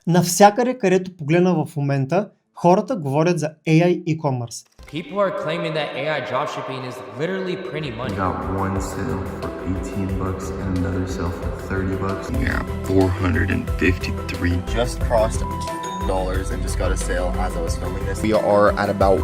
Навсякъде, където погледна в момента, хората говорят за AI e-commerce. People are claiming that AI dropshipping is literally printing We money. got one sale for $18 and another sale for $30. We're at 453. Just crossed dollars and just got a sale as I was filming this. We are at about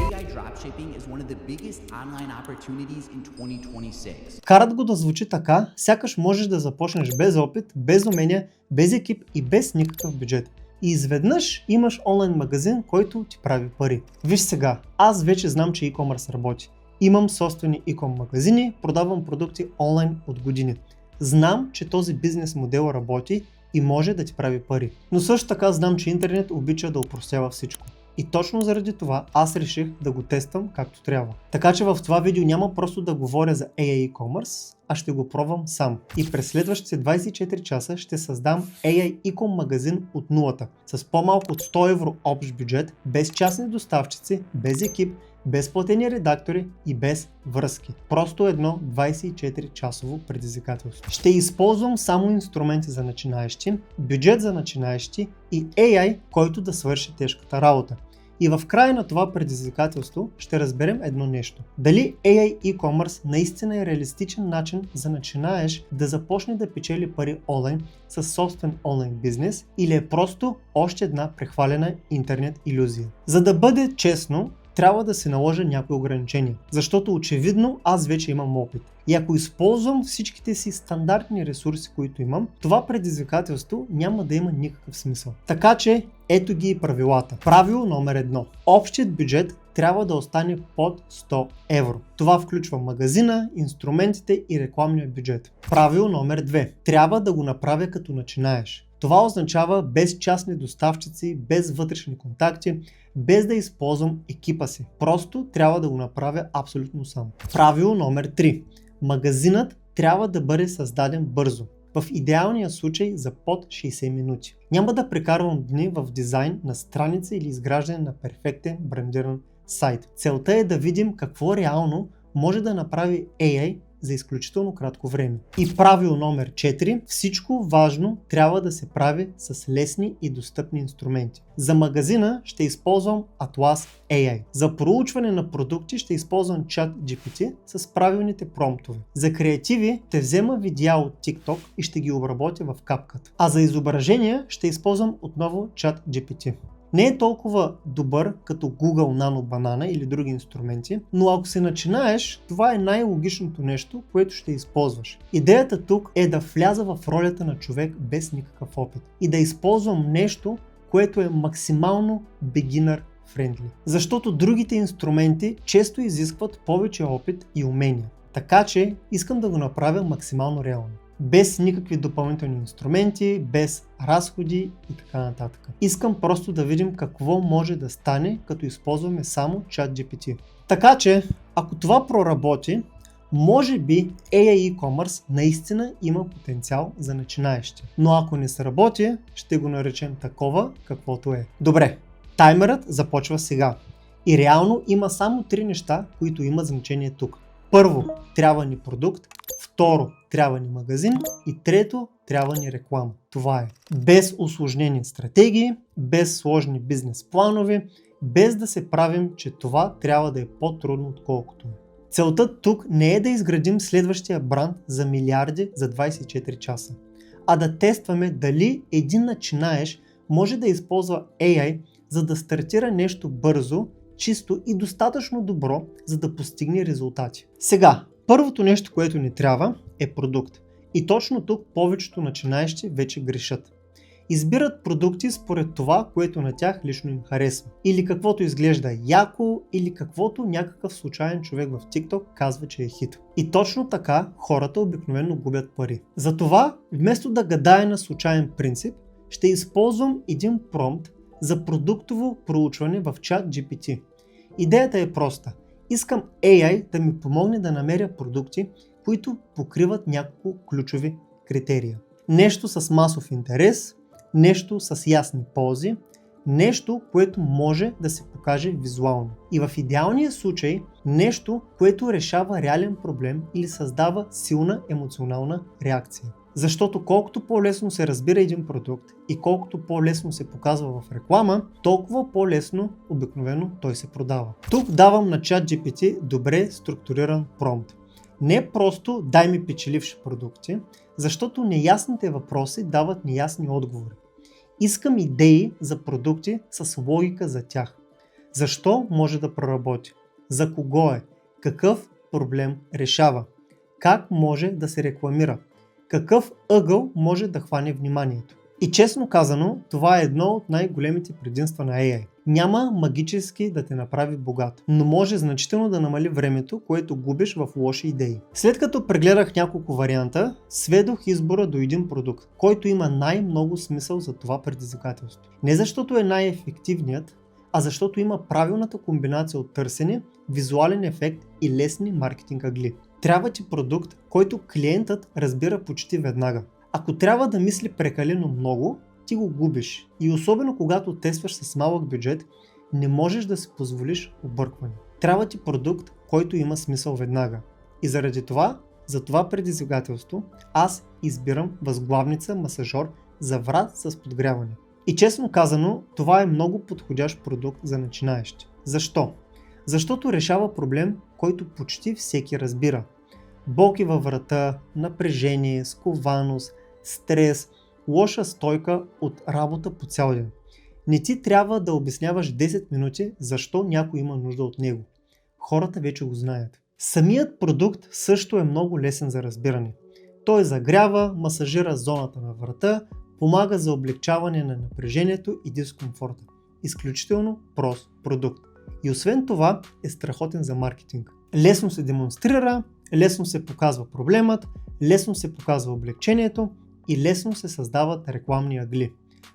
AI dropshipping is one of the biggest online opportunities in 2026. Карат го да звучи така, сякаш можеш да започнеш без опит, без умения, без екип и без никакъв бюджет. И изведнъж имаш онлайн магазин, който ти прави пари. Виж сега, аз вече знам, че e-commerce работи. Имам собствени e-com магазини, продавам продукти онлайн от години. Знам, че този бизнес модел работи и може да ти прави пари. Но също така знам, че интернет обича да опростява всичко. И точно заради това аз реших да го тествам както трябва. Така че в това видео няма просто да говоря за AI e-commerce, а ще го пробвам сам. И през следващите 24 часа ще създам AI e-com магазин от нулата, с по-малко от 100 евро общ бюджет, без частни доставчици, без екип, без платени редактори и без връзки. Просто едно 24-часово предизвикателство. Ще използвам само инструменти за начинаещи, бюджет за начинаещи и AI, който да свърши тежката работа. И в края на това предизвикателство ще разберем едно нещо. Дали AI e-commerce наистина е реалистичен начин за начинаеш да започне да печели пари онлайн със собствен онлайн бизнес или е просто още една прехвалена интернет илюзия. За да бъде честно, трябва да се наложа някои ограничения, защото очевидно аз вече имам опит. И ако използвам всичките си стандартни ресурси, които имам, това предизвикателство няма да има никакъв смисъл. Така че ето ги и правилата. Правило номер 1. Общият бюджет трябва да остане под 100 евро. Това включва магазина, инструментите и рекламния бюджет. Правило номер 2. Трябва да го направя като начинаеш. Това означава без частни доставчици, без вътрешни контакти, без да използвам екипа си. Просто трябва да го направя абсолютно сам. Правило номер 3. Магазинът трябва да бъде създаден бързо. В идеалния случай за под 60 минути. Няма да прекарвам дни в дизайн на страница или изграждане на перфектен брандиран сайт. Целта е да видим какво реално може да направи AI за изключително кратко време. И правило номер 4. Всичко важно трябва да се прави с лесни и достъпни инструменти. За магазина ще използвам Atlas AI. За проучване на продукти ще използвам ChatGPT с правилните промптове. За креативи ще взема видеа от TikTok и ще ги обработя в CapCut. А за изображения ще използвам отново ChatGPT. Не е толкова добър като Google Nano Banana или други инструменти, но ако се начинаеш, това е най-логичното нещо, което ще използваш. Идеята тук е да вляза в ролята на човек без никакъв опит и да използвам нещо, което е максимално beginner friendly. Защото другите инструменти често изискват повече опит и умения. Така че искам да го направя максимално реално. Без никакви допълнителни инструменти, без разходи и така нататък. Искам просто да видим какво може да стане, като използваме само ChatGPT. Така че, ако това проработи, може би AI e-commerce наистина има потенциал за начинаещи. Но ако не сработи, ще го наречем такова, каквото е. Добре, таймерът започва сега. И реално има само 3 неща, които имат значение тук. Първо, трябва ни продукт. Второ, трябва ни магазин и трето, трябва ни реклама. Това е. Без усложнени стратегии, без сложни бизнес планове, без да се правим, че това трябва да е по-трудно отколкото е. Целта тук не е да изградим следващия бранд за милиарди за 24 часа, а да тестваме дали един начинаеш може да използва AI, за да стартира нещо бързо, чисто и достатъчно добро, за да постигне резултати. Сега, първото нещо, което ни трябва, е продукт. И точно тук повечето начинаещи вече грешат. Избират продукти според това, което на тях лично им харесва. Или каквото изглежда яко, или каквото някакъв случайен човек в TikTok казва, че е хит. И точно така хората обикновено губят пари. Затова, вместо да гадая на случайен принцип, ще използвам един промпт за продуктово проучване в ChatGPT. Идеята е проста. Искам AI да ми помогне да намеря продукти, които покриват няколко ключови критерия. Нещо с масов интерес, нещо с ясни ползи, нещо, което може да се покаже визуално. И в идеалния случай нещо, което решава реален проблем или създава силна емоционална реакция. Защото колкото по-лесно се разбира един продукт и колкото по-лесно се показва в реклама, толкова по-лесно обикновено той се продава. Тук давам на ChatGPT добре структуриран промпт. Не просто дай ми печеливши продукти, защото неясните въпроси дават неясни отговори. Искам идеи за продукти с логика за тях. Защо може да проработи? За кого е? Какъв проблем решава? Как може да се рекламира? Какъв ъгъл може да хване вниманието? И честно казано, това е едно от най-големите предимства на AI. Няма магически да те направи богат, но може значително да намали времето, което губиш в лоши идеи. След като прегледах няколко варианта, сведох избора до един продукт, който има най-много смисъл за това предизвикателство. Не защото е най-ефективният, а защото има правилната комбинация от търсене, визуален ефект и лесни маркетинг ъгли. Трябва ти продукт, който клиентът разбира почти веднага. Ако трябва да мисли прекалено много, ти го губиш. И особено когато тестваш с малък бюджет, не можеш да си позволиш объркване. Трябва ти продукт, който има смисъл веднага. И заради това, за това предизвикателство, аз избирам възглавница масажор за врат с подгряване. И честно казано, това е много подходящ продукт за начинаещи. Защо? Защото решава проблем, който почти всеки разбира. Болки във врата, напрежение, скованост, стрес, лоша стойка от работа по цял ден. Не ти трябва да обясняваш 10 минути защо някой има нужда от него. Хората вече го знаят. Самият продукт също е много лесен за разбиране. Той загрява, масажира зоната на врата, помага за облегчаване на напрежението и дискомфорта. Изключително прост продукт. И освен това е страхотен за маркетинг. Лесно се демонстрира, лесно се показва проблемът, лесно се показва облегчението и лесно се създават рекламни ъгли.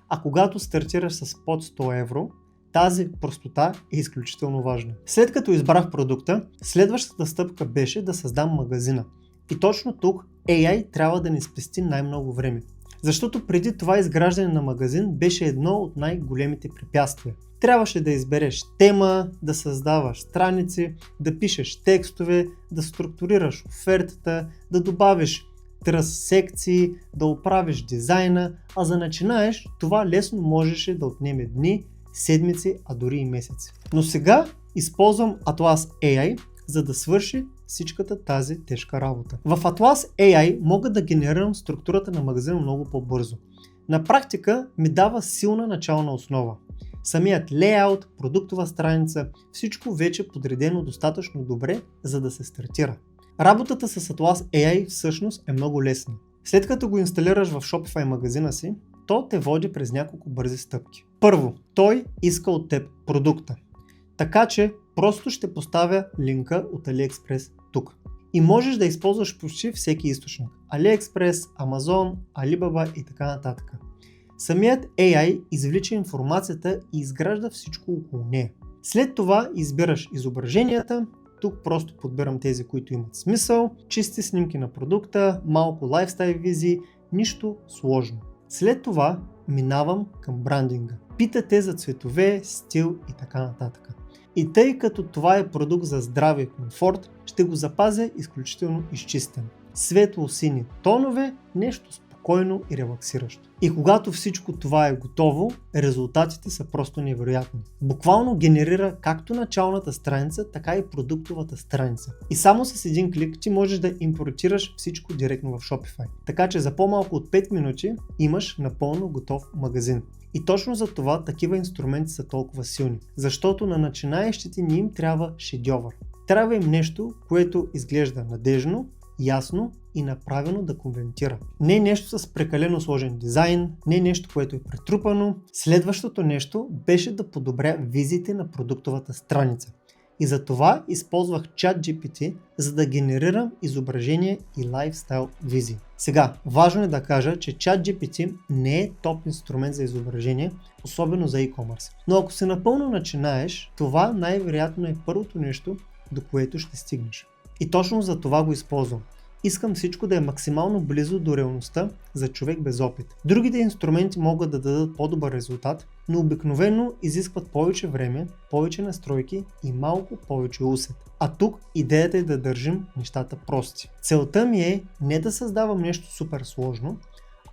А когато стартираш с под 100 евро, тази простота е изключително важна. След като избрах продукта, следващата стъпка беше да създам магазина. И точно тук AI трябва да ни спести най-много време. Защото преди това изграждане на магазин беше едно от най-големите препятствия. Трябваше да избереш тема, да създаваш страници, да пишеш текстове, да структурираш офертата, да добавиш тръс секции, да оправиш дизайна, а за начинаеш това лесно можеше да отнеме дни, седмици, а дори и месеци. Но сега използвам Atlas AI, за да свърши всичката тази тежка работа. В Atlas AI мога да генерирам структурата на магазина много по-бързо. На практика ми дава силна начална основа. Самият лейаут, продуктова страница, всичко вече подредено достатъчно добре, за да се стартира. Работата с Atlas AI всъщност е много лесна. След като го инсталираш в Shopify магазина си, то те води през няколко бързи стъпки. Първо, той иска от теб продукта. Така че просто ще поставя линка от AliExpress тук. И можеш да използваш почти всеки източник. AliExpress, Amazon, Alibaba и така нататък. Самият AI извлича информацията и изгражда всичко около нея. След това избираш изображенията. Тук просто подбирам тези, които имат смисъл, чисти снимки на продукта, малко лайфстайл визии, нищо сложно. След това минавам към брандинга. Питате за цветове, стил и така нататък. И тъй като това е продукт за здраве и комфорт, ще го запазя изключително изчистен. Светло-сини тонове, нещо спокойно и релаксиращо. И когато всичко това е готово, резултатите са просто невероятни. Буквално генерира както началната страница, така и продуктовата страница. И само с един клик ти можеш да импортираш всичко директно в Shopify. Така че за по-малко от 5 минути имаш напълно готов магазин. И точно за това такива инструменти са толкова силни. Защото на начинаещите ни им трябва шедьовър. Трябва им нещо, което изглежда надежно, ясно и направено да конвертира. Не нещо с прекалено сложен дизайн, не нещо, което е претрупано. Следващото нещо беше да подобря визиите на продуктовата страница. И за това използвах ChatGPT, за да генерирам изображения и лайфстайл визии. Сега, важно е да кажа, че ChatGPT не е топ инструмент за изображение, особено за e-commerce. Но ако се напълно начинаеш, това най-вероятно е първото нещо, до което ще стигнеш. И точно за това го използвам. Искам всичко да е максимално близо до реалността за човек без опит. Другите инструменти могат да дадат по-добър резултат, но обикновено изискват повече време, повече настройки и малко повече усет. А тук идеята е да държим нещата прости. Целта ми е не да създавам нещо супер сложно,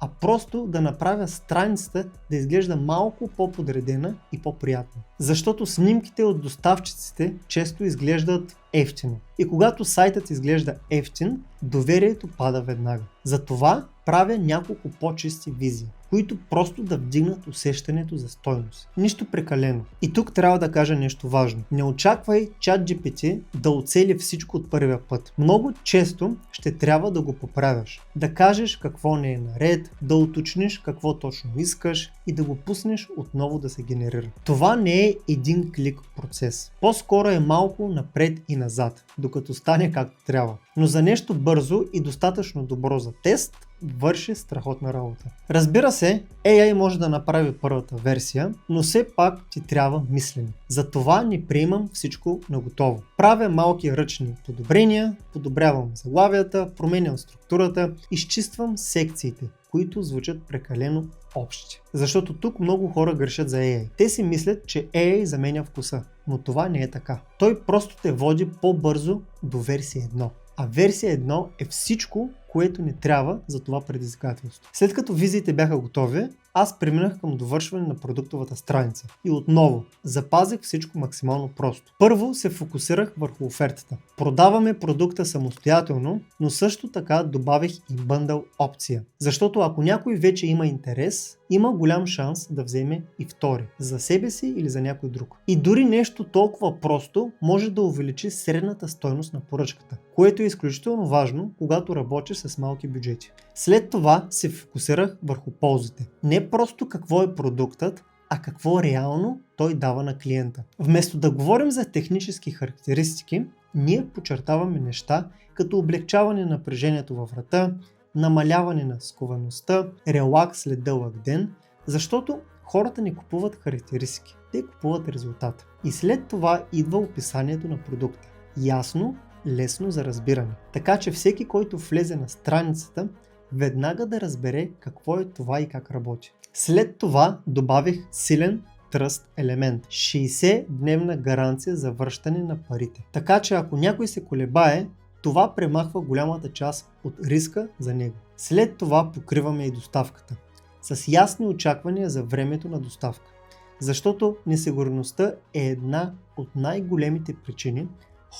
а просто да направя страницата да изглежда малко по-подредена и по-приятна. Защото снимките от доставчиците често изглеждат евтино. И когато сайтът изглежда евтин, доверието пада веднага. Затова правя няколко по-чисти визии, които просто да вдигнат усещането за стойност. Нищо прекалено. И тук трябва да кажа нещо важно. Не очаквай ChatGPT да оцели всичко от първия път. Много често ще трябва да го поправяш. Да кажеш какво не е наред, да уточниш какво точно искаш и да го пуснеш отново да се генерира. Това не е един клик процес. По-скоро е малко напред и назад, докато стане както трябва. Но за нещо бързо и достатъчно добро за тест, върши страхотна работа. Разбира се, AI може да направи първата версия, но все пак ти трябва мислене. Затова не приемам всичко наготово. Правя малки ръчни подобрения, подобрявам заглавията, променям структурата, изчиствам секциите, които звучат прекалено общи. Защото тук много хора грешат за AI. Те си мислят, че AI заменя вкуса, но това не е така. Той просто те води по-бързо до версия 1. А версия 1 е всичко, което ни трябва за това предизвикателство. След като визиите бяха готови, аз преминах към довършване на продуктовата страница. И отново, запазих всичко максимално просто. Първо се фокусирах върху офертата. Продаваме продукта самостоятелно, но също така добавих и бъндъл опция. Защото ако някой вече има интерес, има голям шанс да вземе и втори. За себе си или за някой друг. И дори нещо толкова просто може да увеличи средната стойност на поръчката, което е изключително важно, когато работиш с малки бюджети. След това се фокусирах върху ползите. Не просто какво е продуктът, а какво реално той дава на клиента. Вместо да говорим за технически характеристики, ние подчертаваме неща като облегчаване на напрежението във врата, намаляване на сковаността, релакс след дълъг ден, защото хората не купуват характеристики, те купуват резултат. И след това идва описанието на продукта. Ясно, лесно за разбиране. Така че всеки, който влезе на страницата, веднага да разбере какво е това и как работи. След това добавих силен тръст елемент. 60-дневна гаранция за връщане на парите. Така че ако някой се колебае, това премахва голямата част от риска за него. След това покриваме и доставката. С ясни очаквания за времето на доставка. Защото несигурността е една от най-големите причини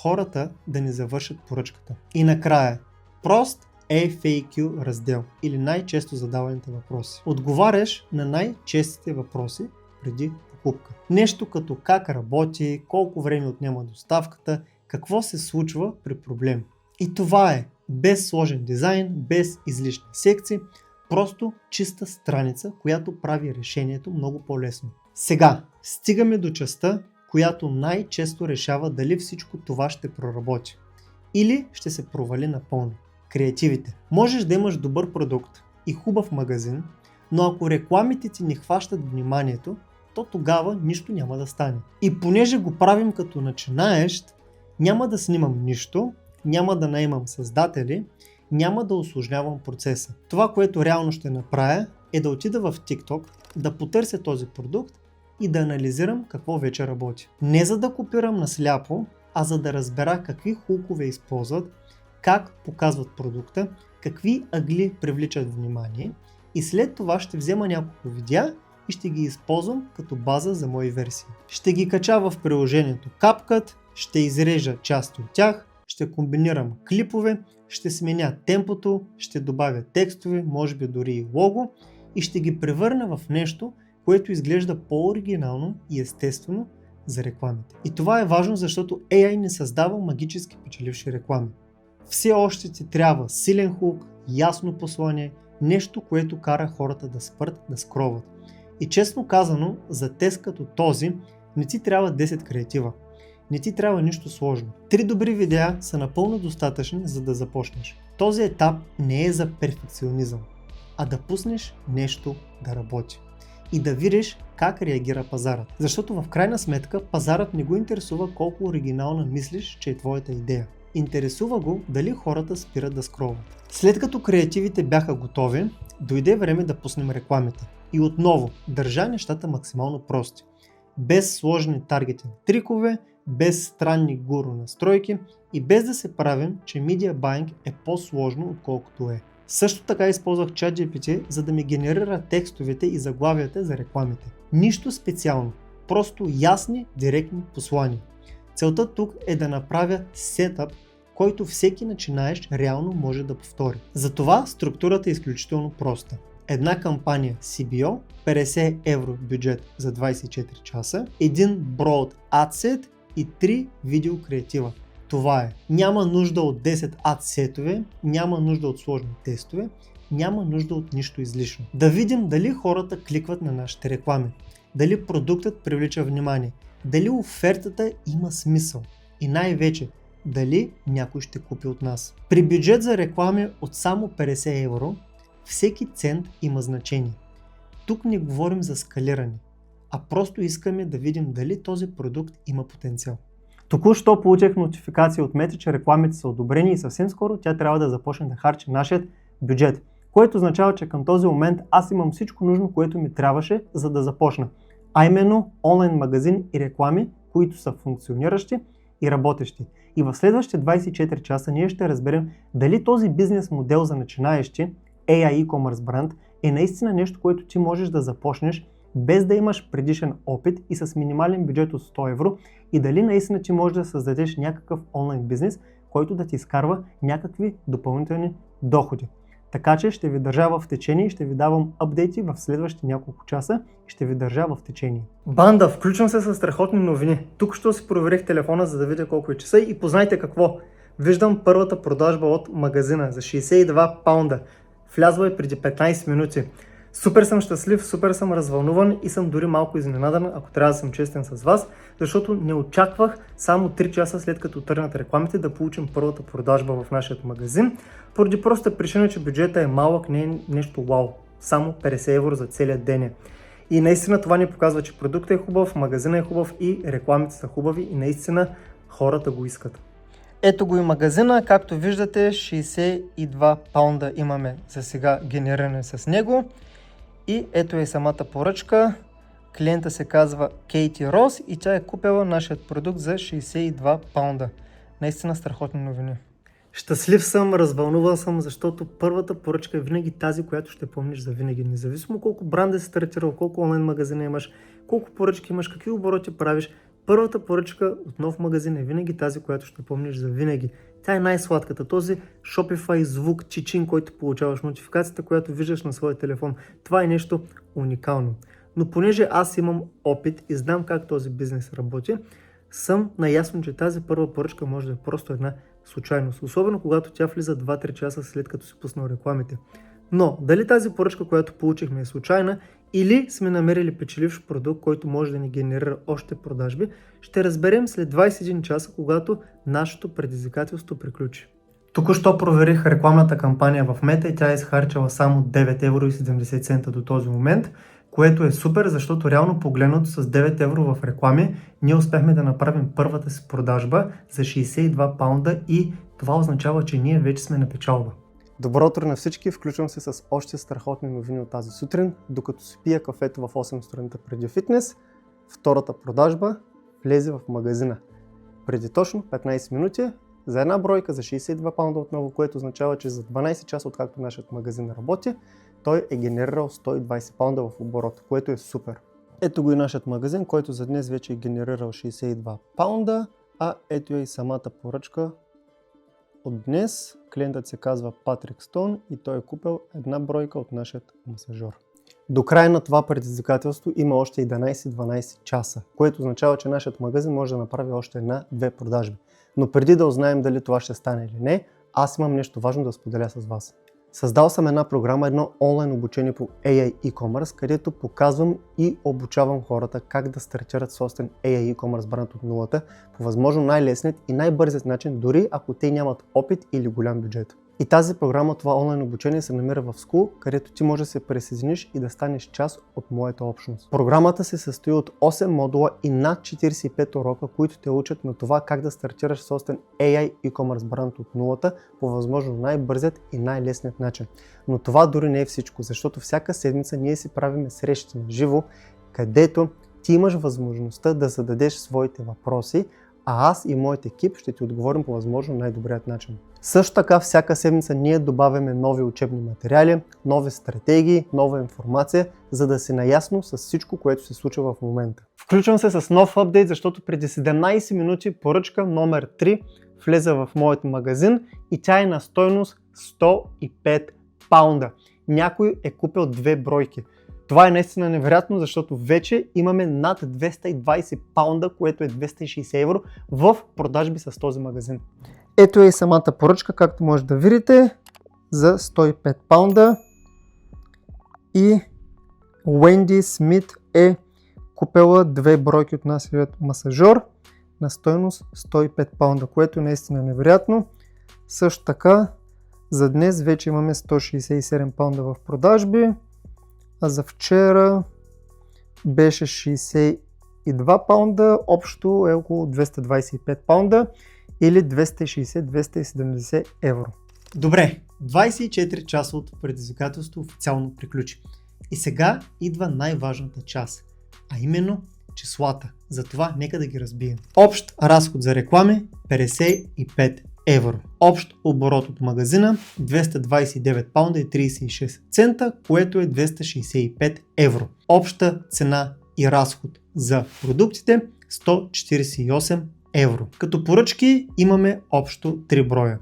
хората да не завършат поръчката. И накрая, прост FAQ раздел или най-често задаваните въпроси. Отговаряш на най-честите въпроси преди покупка. Нещо като как работи, колко време отнема доставката, какво се случва при проблем. И това е без сложен дизайн, без излишни секции, просто чиста страница, която прави решението много по-лесно. Сега стигаме до частта, която най-често решава дали всичко това ще проработи или ще се провали напълно. Креативите. Можеш да имаш добър продукт и хубав магазин, но ако рекламите ти не хващат вниманието, то тогава нищо няма да стане. И понеже го правим като начинаещ, няма да снимам нищо, няма да наемам създатели, няма да усложнявам процеса. Това, което реално ще направя, е да отида в TikTok, да потърся този продукт и да анализирам какво вече работи. Не за да копирам насляпо, а за да разбера какви хукове използват, как показват продукта, какви ъгли привличат внимание и след това ще взема няколко видеа и ще ги използвам като база за мои версии. Ще ги кача в приложението CapCut, ще изрежа части от тях, ще комбинирам клипове, ще сменя темпото, ще добавя текстове, може би дори и лого и ще ги превърна в нещо, което изглежда по-оригинално и естествено за рекламите. И това е важно, защото AI не създава магически печеливши реклами. Все още ти трябва силен хук, ясно послание, нещо, което кара хората да спрат, да скроват. И честно казано, за тест като този не ти трябва 10 креатива. Не ти трябва нищо сложно. 3 добри видеа са напълно достатъчни, за да започнеш. Този етап не е за перфекционизъм, а да пуснеш нещо да работи. И да видиш как реагира пазарът. Защото в крайна сметка пазарът не го интересува колко оригинална мислиш, че е твоята идея. Интересува го дали хората спират да скролват. След като креативите бяха готови, дойде време да пуснем рекламите. И отново, държа нещата максимално прости. Без сложни таргетинг трикове, без странни гуру настройки и без да се правим, че Media Buying е по-сложно отколкото е. Също така използвах ChatGPT, за да ми генерира текстовете и заглавията за рекламите. Нищо специално, просто ясни, директни послания. Целта тук е да направя сетъп, който всеки начинаещ реално може да повтори. Затова структурата е изключително проста. Една кампания CBO, 50 евро бюджет за 24 часа, един broad ad set и 3 видео креатива. Това е. Няма нужда от 10 ad сетове, няма нужда от сложни тестове, няма нужда от нищо излишно. Да видим дали хората кликват на нашите реклами, дали продуктът привлича внимание, дали офертата има смисъл и най-вече дали някой ще купи от нас. При бюджет за реклами от само 50 евро, всеки цент има значение. Тук не говорим за скалиране, а просто искаме да видим дали този продукт има потенциал. Току-що получих нотификация от Мета, че рекламите са одобрени и съвсем скоро тя трябва да започне да харчи нашия бюджет, което означава, че към този момент аз имам всичко нужно, което ми трябваше, за да започна. А именно онлайн магазин и реклами, които са функциониращи и работещи. И в следващите 24 часа ние ще разберем дали този бизнес модел за начинаещи AI e-commerce бранд е наистина нещо, което ти можеш да започнеш без да имаш предишен опит и с минимален бюджет от 100 евро и дали наистина ти можеш да създадеш някакъв онлайн бизнес, който да ти изкарва някакви допълнителни доходи. Така че ще ви държа в течение и ще ви давам апдейти в следващите няколко часа и ще ви държа в течение. Банда, включвам се с страхотни новини. Тук що си проверих телефона, за да видя колко е часа и познайте какво. Виждам първата продажба от магазина за 62 паунда. Влязла е преди 15 минути. Супер съм щастлив, супер съм развълнуван и съм дори малко изненадан, ако трябва да съм честен с вас, защото не очаквах само 3 часа след като тръгнат рекламите да получим първата продажба в нашия магазин, поради простата причина, че бюджета е малък, не е нещо вау, само 50 евро за целия ден. И наистина това ни показва, че продуктът е хубав, магазинът е хубав и рекламите са хубави и наистина хората го искат. Ето го и магазина, както виждате 62 паунда имаме за сега генериране с него. И ето е самата поръчка. Клиента се казва Кейти Рос и тя е купила нашият продукт за 62 паунда. Наистина страхотни новини. Щастлив съм, развълнуван съм, защото първата поръчка е винаги тази, която ще помниш за винаги. Независимо колко бранда си стартирал, колко онлайн магазина имаш, колко поръчки имаш, какви обороти правиш, първата поръчка от нов магазин е винаги тази, която ще помниш за винаги. Тя е най-сладката. Този Shopify звук, чичин, който получаваш, нотификацията, която виждаш на своя телефон. Това е нещо уникално. Но понеже аз имам опит и знам как този бизнес работи, съм наясно, че тази първа поръчка може да е просто една случайност. Особено когато тя влиза 2-3 часа след като си пуснал рекламите. Но дали тази поръчка, която получихме е случайна или сме намерили печеливш продукт, който може да ни генерира още продажби, ще разберем след 21 часа, когато нашето предизвикателство приключи. Току-що проверих рекламната кампания в Мета и тя е изхарчила само 9,70 евро до този момент, което е супер, защото реално погледнато с 9 евро в реклами ние успяхме да направим първата си продажба за 62 паунда и това означава, че ние вече сме на печалба. Добро утро на всички, включвам се с още страхотни новини от тази сутрин, докато си пия кафето в 8 сутринта преди фитнес. Втората продажба влезе в магазина. Преди точно 15 минути за една бройка за 62 паунда отново, което означава, че за 12 часа откакто нашият магазин работи, той е генерирал 120 паунда в оборот, което е супер. Ето го и нашият магазин, който за днес вече е генерирал 62 паунда, а ето е и самата поръчка от днес. Клиентът се казва Патрик Стоун и той е купил една бройка от нашия масажор. До края на това предизвикателство има още 11-12 часа, което означава, че нашият магазин може да направи още една-две продажби. Но преди да узнаем дали това ще стане или не, аз имам нещо важно да споделя с вас. Създал съм една програма, едно онлайн обучение по AI e-commerce, където показвам и обучавам хората как да стартират собствен AI e-commerce бранд от нулата по възможно най-лесният и най-бързият начин, дори ако те нямат опит или голям бюджет. И тази програма, това онлайн обучение се намира в School, където ти можеш да се присъединиш и да станеш част от моята общност. Програмата се състои от 8 модула и над 45 урока, които те учат на това как да стартираш собствен AI e-commerce бранд от нулата по възможно най-бързият и най-лесният начин. Но това дори не е всичко, защото всяка седмица ние си правиме срещи на живо, където ти имаш възможността да зададеш своите въпроси, а аз и моят екип ще ти отговорим по възможно най-добрият начин. Също така всяка седмица ние добавяме нови учебни материали, нови стратегии, нова информация, за да си наясно с всичко, което се случва в момента. Включвам се с нов апдейт, защото преди 17 минути поръчка номер 3 влезе в моят магазин и тя е на стойност 105 паунда. Някой е купил 2 бройки. Това е наистина невероятно, защото вече имаме над 220 паунда, което е 260 евро в продажби с този магазин. Ето е и самата поръчка, както може да видите, за 105 паунда. И Уенди Смит е купила 2 бройки от нашият масажор на стойност 105 паунда, което е наистина невероятно. Също така, за днес вече имаме 167 паунда в продажби. А за вчера беше 62 паунда, общо е около 225 паунда или 260-270 евро. Добре, 24 часовото предизвикателство официално приключи. И сега идва най-важната част, а именно числата. Затова нека да ги разбием. Общ разход за реклами 55 евро. Общ оборот от магазина 229 паунда и 36 цента, което е 265 евро. Обща цена и разход за продуктите 148 евро. Като поръчки имаме общо 3 броя.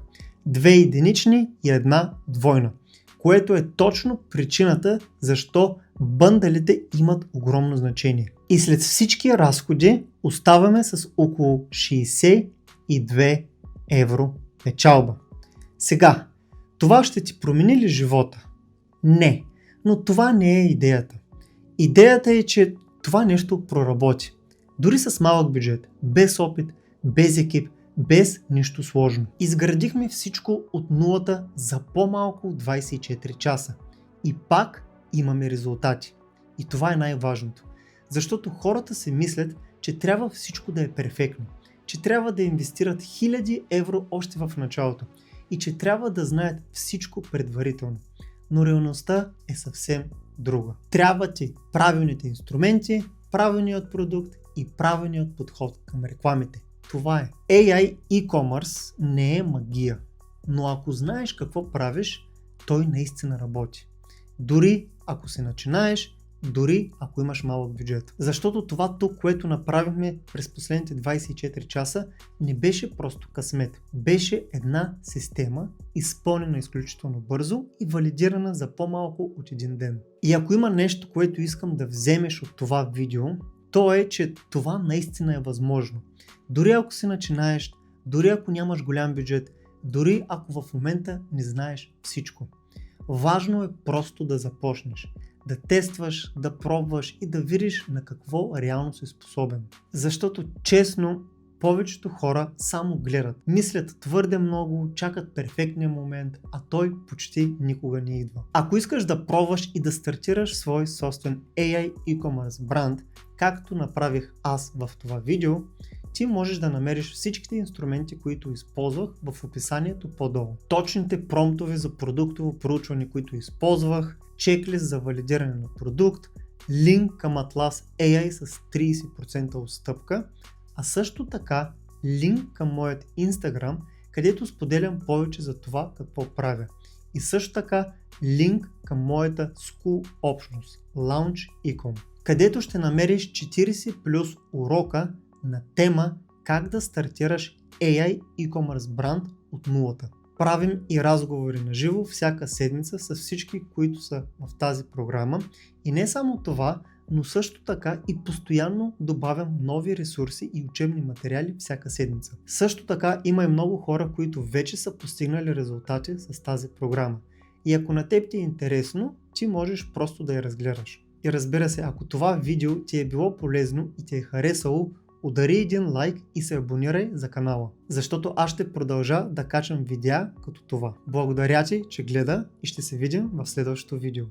2 единични и 1 двойна, което е точно причината защо бъндалите имат огромно значение. И след всички разходи оставаме с около 62 евро печалба. Сега, това ще ти промени ли живота? Не, но това не е идеята. Идеята е, че това нещо проработи. Дори с малък бюджет, без опит, без екип, без нищо сложно. Изградихме всичко от нулата за по-малко от 24 часа. И пак имаме резултати. И това е най-важното. Защото хората се мислят, че трябва всичко да е перфектно. Че трябва да инвестират 1000 евро още в началото. И че трябва да знаят всичко предварително. Но реалността е съвсем друга. Трябва ти правилните инструменти, правилният продукт и правилният подход към рекламите. Това е. AI e-commerce не е магия, но ако знаеш какво правиш, той наистина работи. Дори ако се начинаеш, дори ако имаш малък бюджет. Защото това тук, което направихме през последните 24 часа, не беше просто късмет. Беше една система, изпълнена изключително бързо и валидирана за по-малко от един ден. И ако има нещо, което искам да вземеш от това видео, то е, че това наистина е възможно. Дори ако си начинаеш, дори ако нямаш голям бюджет, дори ако в момента не знаеш всичко. Важно е просто да започнеш, да тестваш, да пробваш и да видиш на какво реално си способен. Защото честно, повечето хора само гледат, мислят твърде много, чакат перфектния момент, а той почти никога не идва. Ако искаш да пробваш и да стартираш свой собствен AI e-commerce бранд, както направих аз в това видео, ти можеш да намериш всичките инструменти, които използвах в описанието по-долу. Точните промптове за продуктово проучване, които използвах, чеклист за валидиране на продукт, линк към Atlas AI с 30% отстъпка, а също така линк към моят Instagram, където споделям повече за това какво правя. И също така линк към моята School общност Launch Ecom, където ще намериш 40 плюс урока на тема как да стартираш AI e-commerce бранд от нулата. Правим и разговори на живо всяка седмица с всички, които са в тази програма. И не само това, но също така и постоянно добавям нови ресурси и учебни материали всяка седмица. Също така има и много хора, които вече са постигнали резултати с тази програма. И ако на теб ти е интересно, ти можеш просто да я разгледаш. И разбира се, ако това видео ти е било полезно и ти е харесало, удари един лайк и се абонирай за канала, защото аз ще продължа да качвам видеа като това. Благодаря ти, че гледа и ще се видим в следващото видео.